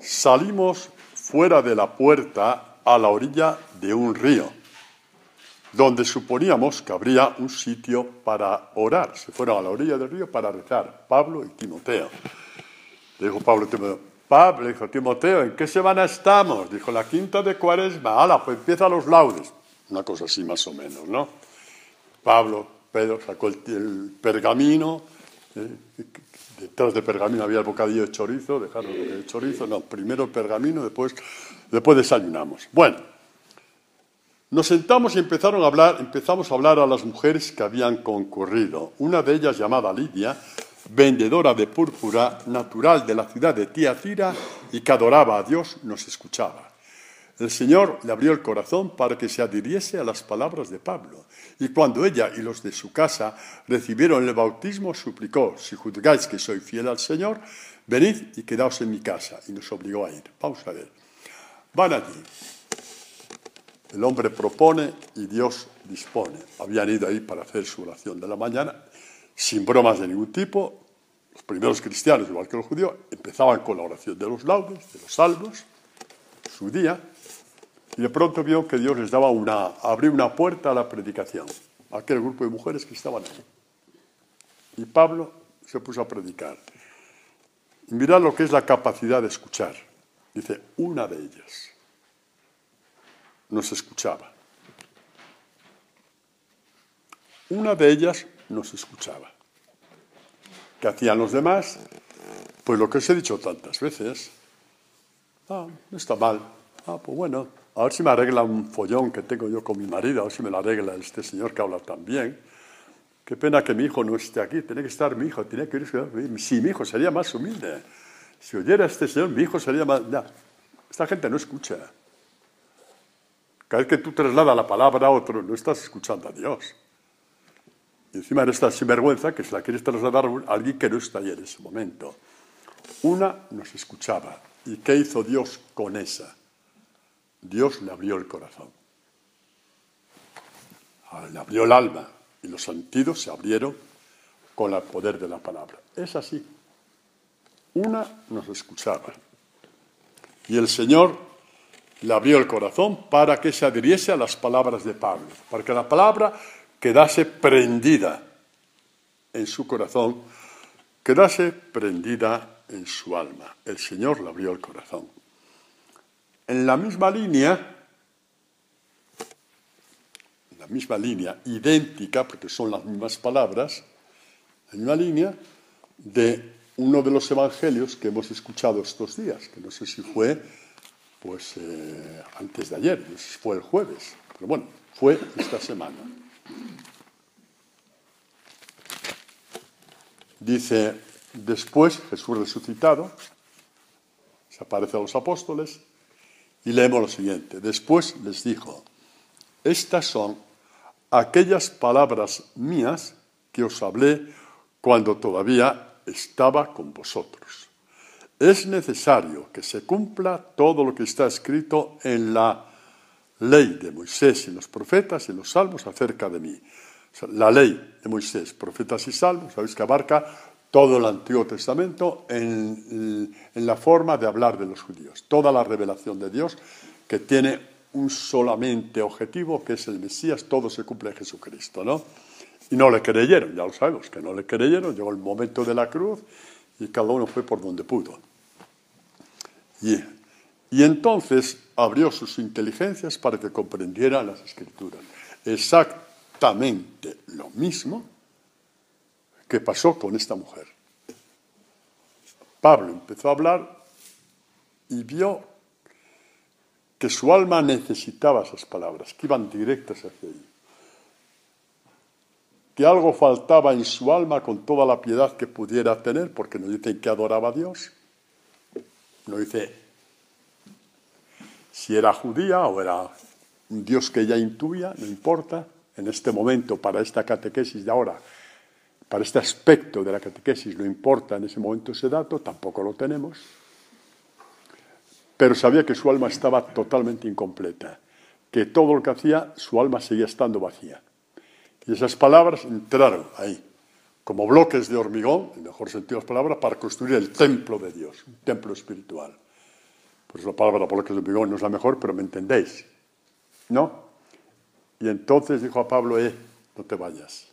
salimos fuera de la puerta a la orilla de un río, donde suponíamos que habría un sitio para orar. Se fueron a la orilla del río para rezar, Pablo y Timoteo. Le dijo Pablo a Timoteo: Pablo, dijo Timoteo, ¿en qué semana estamos? Dijo: la quinta de Cuaresma. ¡Hala, pues empieza los laudes! Una cosa así más o menos, ¿no? Pedro sacó el pergamino. Detrás del pergamino había el bocadillo de chorizo. Dejaron el chorizo. No, primero el pergamino, después desayunamos. Bueno, nos sentamos y empezamos a hablar a las mujeres que habían concurrido. Una de ellas, llamada Lidia, vendedora de púrpura, natural de la ciudad de Tiatira y que adoraba a Dios, nos escuchaba. El Señor le abrió el corazón para que se adhiriese a las palabras de Pablo. Y cuando ella y los de su casa recibieron el bautismo, suplicó: si juzgáis que soy fiel al Señor, venid y quedaos en mi casa. Y nos obligó a ir. Vamos a ver. Van allí. El hombre propone y Dios dispone. Habían ido ahí para hacer su oración de la mañana, sin bromas de ningún tipo. Los primeros cristianos, igual que los judíos, empezaban con la oración de los laudes, de los salmos, su día. Y de pronto vio que Dios les daba abrió una puerta a la predicación, a aquel grupo de mujeres que estaban ahí. Y Pablo se puso a predicar. Y mirad lo que es la capacidad de escuchar. Dice: una de ellas nos escuchaba. Una de ellas nos escuchaba. ¿Qué hacían los demás? Pues lo que os he dicho tantas veces. No está mal. Pues bueno, a ver si me arregla un follón que tengo yo con mi marido, a ver si me lo arregla este señor que habla tan bien. Qué pena que mi hijo no esté aquí, tiene que estar mi hijo, tiene que ir. Sí, mi hijo sería más humilde. Si oyera a este señor, mi hijo sería más... No, esta gente no escucha. Cada vez que tú trasladas la palabra a otro, no estás escuchando a Dios. Y encima eres tan sinvergüenza que se la quieres trasladar a alguien que no está ahí en ese momento. Una nos escuchaba. ¿Y qué hizo Dios con esa? Dios le abrió el corazón. Le abrió el alma. Y los sentidos se abrieron con el poder de la palabra. Es así. Una nos escuchaba. Y el Señor le abrió el corazón para que se adhiriese a las palabras de Pablo. Para que la palabra quedase prendida en su corazón, quedase prendida en su alma. El Señor le abrió el corazón. En la misma línea, la misma línea, idéntica, porque son las mismas palabras, la misma línea de uno de los evangelios que hemos escuchado estos días, que no sé si fue pues antes de ayer, no sé si fue el jueves, pero bueno, fue esta semana. Dice, después Jesús resucitado, se aparece a los apóstoles y leemos lo siguiente. Después les dijo, estas son aquellas palabras mías que os hablé cuando todavía estaba con vosotros. Es necesario que se cumpla todo lo que está escrito en la ley de Moisés y los profetas y los salmos acerca de mí. O sea, la ley de Moisés, profetas y salmos, sabéis que abarca todo el Antiguo Testamento en la forma de hablar de los judíos. Toda la revelación de Dios que tiene un solamente objetivo, que es el Mesías, todo se cumple en Jesucristo, ¿no? Y no le creyeron, ya lo sabemos, que no le creyeron, llegó el momento de la cruz y cada uno fue por donde pudo. Y entonces abrió sus inteligencias para que comprendieran las Escrituras. Exactamente lo mismo que pasó con esta mujer. Pablo empezó a hablar y vio que su alma necesitaba esas palabras, que iban directas hacia ella. Que algo faltaba en su alma con toda la piedad que pudiera tener, porque no dice que adoraba a Dios, no dice si era judía o era un Dios que ella intuía, no importa. En este momento, para esta catequesis de ahora, para este aspecto de la catequesis, no importa en ese momento ese dato, tampoco lo tenemos. Pero sabía que su alma estaba totalmente incompleta, que todo lo que hacía, su alma seguía estando vacía. Y esas palabras entraron ahí, como bloques de hormigón, en el mejor sentido de las palabras, para construir el templo de Dios, un templo espiritual. Por eso la palabra bloques de hormigón no es la mejor, pero me entendéis, ¿no? Y entonces dijo a Pablo, no te vayas.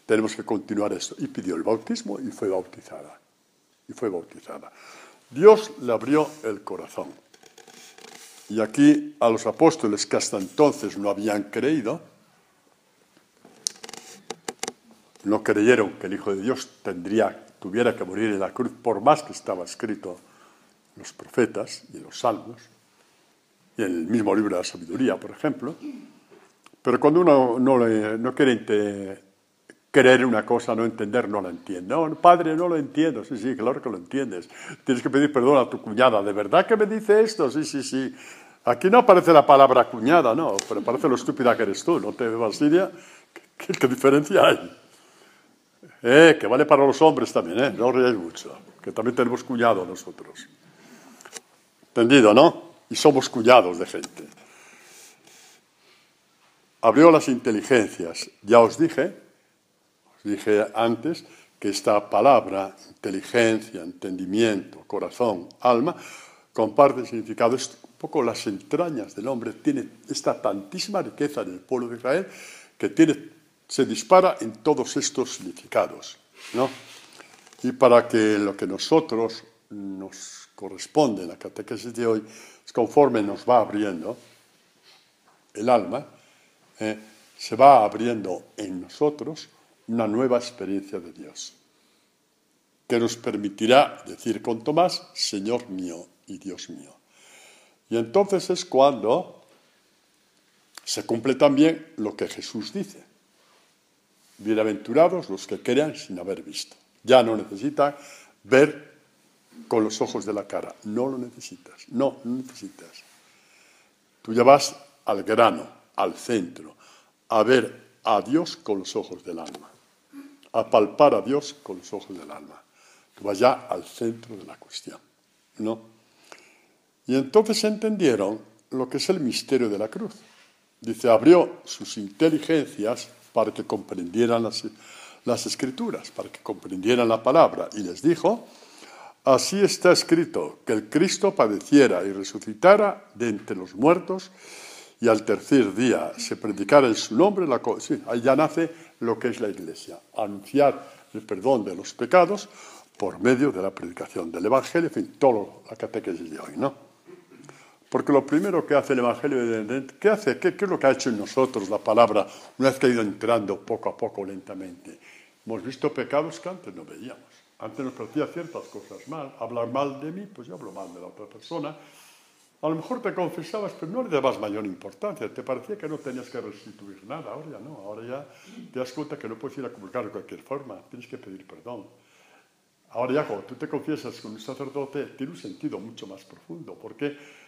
Tenemos que continuar esto. Y pidió el bautismo y fue bautizada. Dios le abrió el corazón. Y aquí a los apóstoles que hasta entonces no habían creído, no creyeron que el Hijo de Dios tuviera que morir en la cruz, por más que estaba escrito en los profetas y en los salmos, y en el mismo libro de la sabiduría, por ejemplo. Pero cuando uno no quiere creer una cosa, no entender, no la entiende. No, padre, no lo entiendo. Sí, claro que lo entiendes. Tienes que pedir perdón a tu cuñada. ¿De verdad que me dice esto? Sí. Aquí no aparece la palabra cuñada, no, pero parece lo estúpida que eres tú. No te fastidia. ¿Qué diferencia hay? Que vale para los hombres también, no os riáis mucho. Que también tenemos cuñados nosotros. ¿Entendido, no? Y somos cuñados de gente. Abrió las inteligencias. Ya os dije antes que esta palabra, inteligencia, entendimiento, corazón, alma, comparte el significado. Es un poco las entrañas del hombre. Tiene esta tantísima riqueza en el pueblo de Israel que se dispara en todos estos significados, ¿no? Y para que lo que nosotros nos corresponde en la catequesis de hoy, es conforme nos va abriendo el alma, se va abriendo en nosotros una nueva experiencia de Dios, que nos permitirá decir con Tomás, Señor mío y Dios mío. Y entonces es cuando se cumple también lo que Jesús dice. Bienaventurados los que crean sin haber visto. Ya no necesitan ver con los ojos de la cara. No lo necesitas. No necesitas. Tú ya vas al grano, al centro, a ver a Dios con los ojos del alma, a palpar a Dios con los ojos del alma. Tú vas ya al centro de la cuestión, ¿no? Y entonces entendieron lo que es el misterio de la cruz. Dice, abrió sus inteligencias para que comprendieran las Escrituras, para que comprendieran la palabra. Y les dijo, así está escrito, que el Cristo padeciera y resucitara de entre los muertos, y al tercer día se predicara en su nombre, sí, ahí ya nace lo que es la Iglesia, anunciar el perdón de los pecados por medio de la predicación del Evangelio, en fin, toda la catequesis de hoy, ¿no? Porque lo primero que hace el Evangelio, ¿qué hace? ¿Qué es lo que ha hecho en nosotros la palabra una vez que ha ido entrando poco a poco, lentamente? Hemos visto pecados que antes no veíamos. Antes nos parecía ciertas cosas mal. Hablar mal de mí, pues yo hablo mal de la otra persona. A lo mejor te confesabas, pero no le dabas mayor importancia. Te parecía que no tenías que restituir nada. Ahora ya no. Ahora ya te das cuenta que no puedes ir a comulgar de cualquier forma. Tienes que pedir perdón. Ahora ya cuando tú te confiesas con un sacerdote, tiene un sentido mucho más profundo. Porque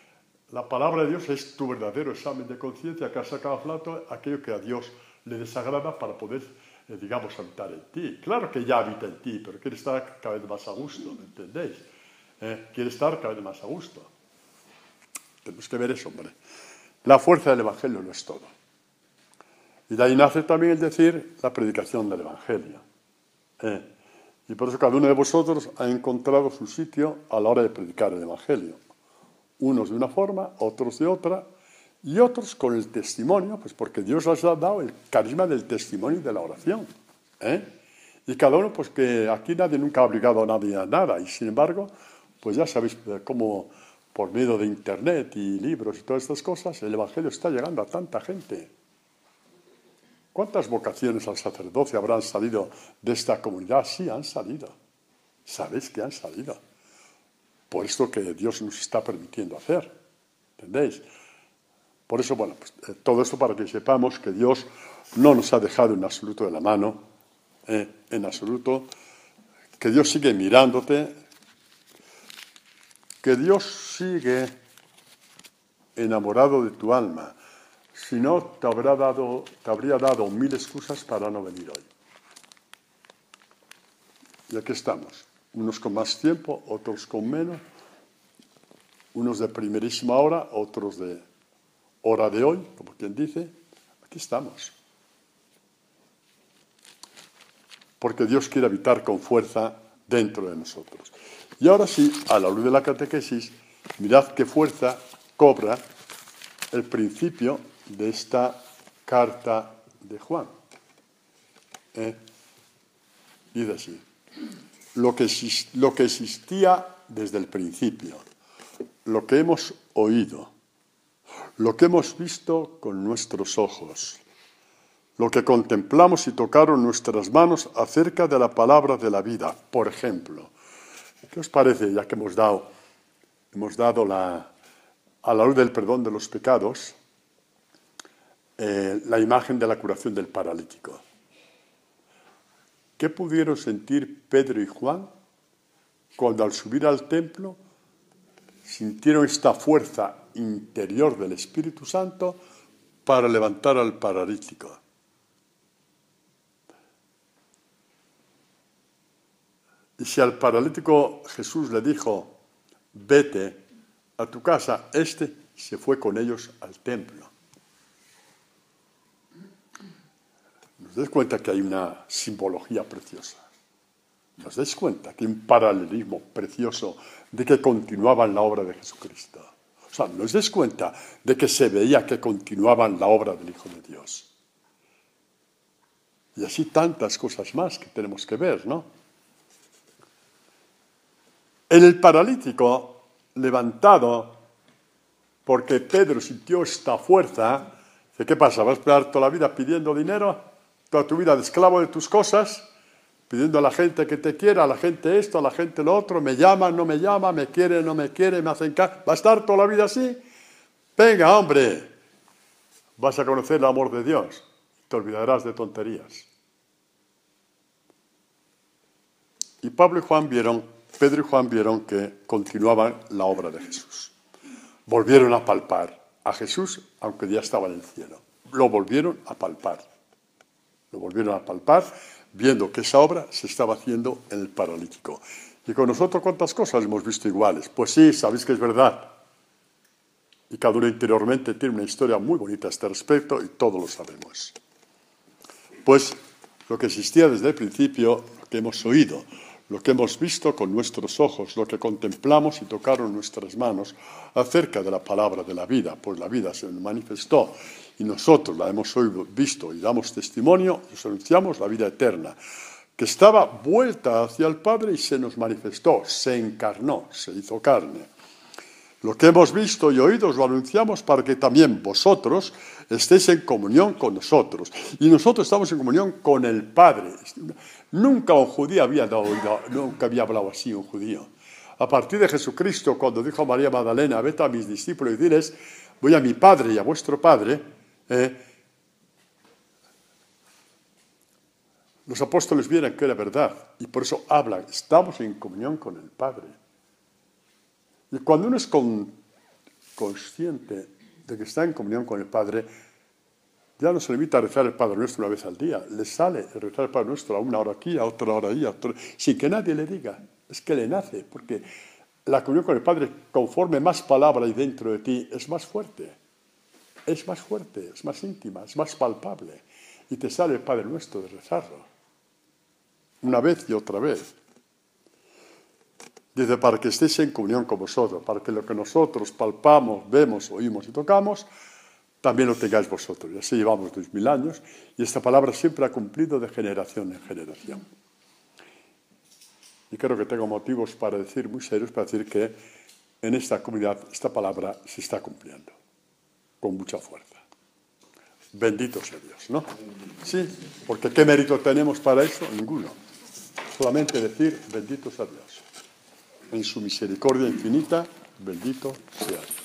la palabra de Dios es tu verdadero examen de conciencia que has sacado a flote aquello que a Dios le desagrada para poder, digamos, habitar en ti. Claro que ya habita en ti, pero quiere estar cada vez más a gusto, ¿me entendéis? Quiere estar cada vez más a gusto. Tenemos que ver eso, hombre. La fuerza del Evangelio no es todo. Y de ahí nace también el decir la predicación del Evangelio. Y por eso cada uno de vosotros ha encontrado su sitio a la hora de predicar el Evangelio. Unos de una forma, otros de otra, y otros con el testimonio, pues porque Dios les ha dado el carisma del testimonio y de la oración. Y cada uno, pues que aquí nadie nunca ha obligado a nadie a nada, y sin embargo, pues ya sabéis cómo por medio de Internet y libros y todas estas cosas, el Evangelio está llegando a tanta gente. ¿Cuántas vocaciones al sacerdocio habrán salido de esta comunidad? Sí, han salido. Sabéis que han salido. Por esto que Dios nos está permitiendo hacer. ¿Entendéis? Por eso, bueno, pues, todo esto para que sepamos que Dios no nos ha dejado en absoluto de la mano, en absoluto, que Dios sigue mirándote, que Dios sigue enamorado de tu alma. Si no, te habría dado 1000 excusas para no venir hoy. Y aquí estamos. Unos con más tiempo, otros con menos, unos de primerísima hora, otros de hora de hoy, como quien dice. Aquí estamos. Porque Dios quiere habitar con fuerza dentro de nosotros. Y ahora sí, a la luz de la catequesis, mirad qué fuerza cobra el principio de esta carta de Juan. Dice así: lo que existía desde el principio, lo que hemos oído, lo que hemos visto con nuestros ojos, lo que contemplamos y tocaron nuestras manos acerca de la palabra de la vida. Por ejemplo, ¿qué os parece, ya que hemos dado a la luz del perdón de los pecados, la imagen de la curación del paralítico? ¿Qué pudieron sentir Pedro y Juan cuando al subir al templo sintieron esta fuerza interior del Espíritu Santo para levantar al paralítico? Y si al paralítico Jesús le dijo, vete a tu casa, este se fue con ellos al templo. ¿Nos dais cuenta que hay una simbología preciosa? ¿Nos dais cuenta que hay un paralelismo precioso de que continuaban la obra de Jesucristo? O sea, ¿nos dais cuenta de que se veía que continuaban la obra del Hijo de Dios? Y así tantas cosas más que tenemos que ver, ¿no? En el paralítico levantado, porque Pedro sintió esta fuerza, dice, ¿qué pasa? ¿Vas a esperar toda la vida pidiendo dinero? ¿Toda tu vida de esclavo de tus cosas? Pidiendo a la gente que te quiera, a la gente esto, a la gente lo otro, me llama, no me llama, me quiere, no me quiere, me hacen caso. ¿Va a estar toda la vida así? Venga, hombre, vas a conocer el amor de Dios, te olvidarás de tonterías. Y Pedro y Juan vieron que continuaban la obra de Jesús. Volvieron a palpar a Jesús, aunque ya estaba en el cielo. Lo volvieron a palpar. Lo volvieron a palpar, viendo que esa obra se estaba haciendo en el paralítico. Y con nosotros, ¿cuántas cosas hemos visto iguales? Pues sí, sabéis que es verdad. Y cada uno interiormente tiene una historia muy bonita a este respecto y todos lo sabemos. Pues lo que existía desde el principio, lo que hemos oído, lo que hemos visto con nuestros ojos, lo que contemplamos y tocaron nuestras manos acerca de la palabra de la vida, pues la vida se manifestó y nosotros la hemos oído, visto y damos testimonio y os anunciamos la vida eterna, que estaba vuelta hacia el Padre y se nos manifestó, se encarnó, se hizo carne. Lo que hemos visto y oído os lo anunciamos para que también vosotros estéis en comunión con nosotros. Y nosotros estamos en comunión con el Padre. Nunca un judío nunca había hablado así un judío. A partir de Jesucristo, cuando dijo a María Magdalena, vete a mis discípulos y diles, voy a mi Padre y a vuestro Padre, los apóstoles vieron que era verdad y por eso hablan, estamos en comunión con el Padre. Y cuando uno es consciente de que está en comunión con el Padre, ya no se limita a rezar el Padre Nuestro una vez al día, le sale rezar el Padre Nuestro a una hora aquí, a otra hora allí, sin que nadie le diga, es que le nace, porque la comunión con el Padre, conforme más palabra hay dentro de ti, es más fuerte, es más íntima, es más palpable, y te sale el Padre Nuestro de rezarlo, una vez y otra vez. Dice, para que estéis en comunión con vosotros, para que lo que nosotros palpamos, vemos, oímos y tocamos, también lo tengáis vosotros. Y así llevamos 2000 años, y esta palabra siempre ha cumplido de generación en generación. Y creo que tengo motivos para decir, muy serios, para decir que en esta comunidad esta palabra se está cumpliendo, con mucha fuerza. Bendito sea Dios, ¿no? Sí, porque ¿qué mérito tenemos para eso? Ninguno. Solamente decir, bendito sea Dios. En su misericordia infinita, bendito sea Dios.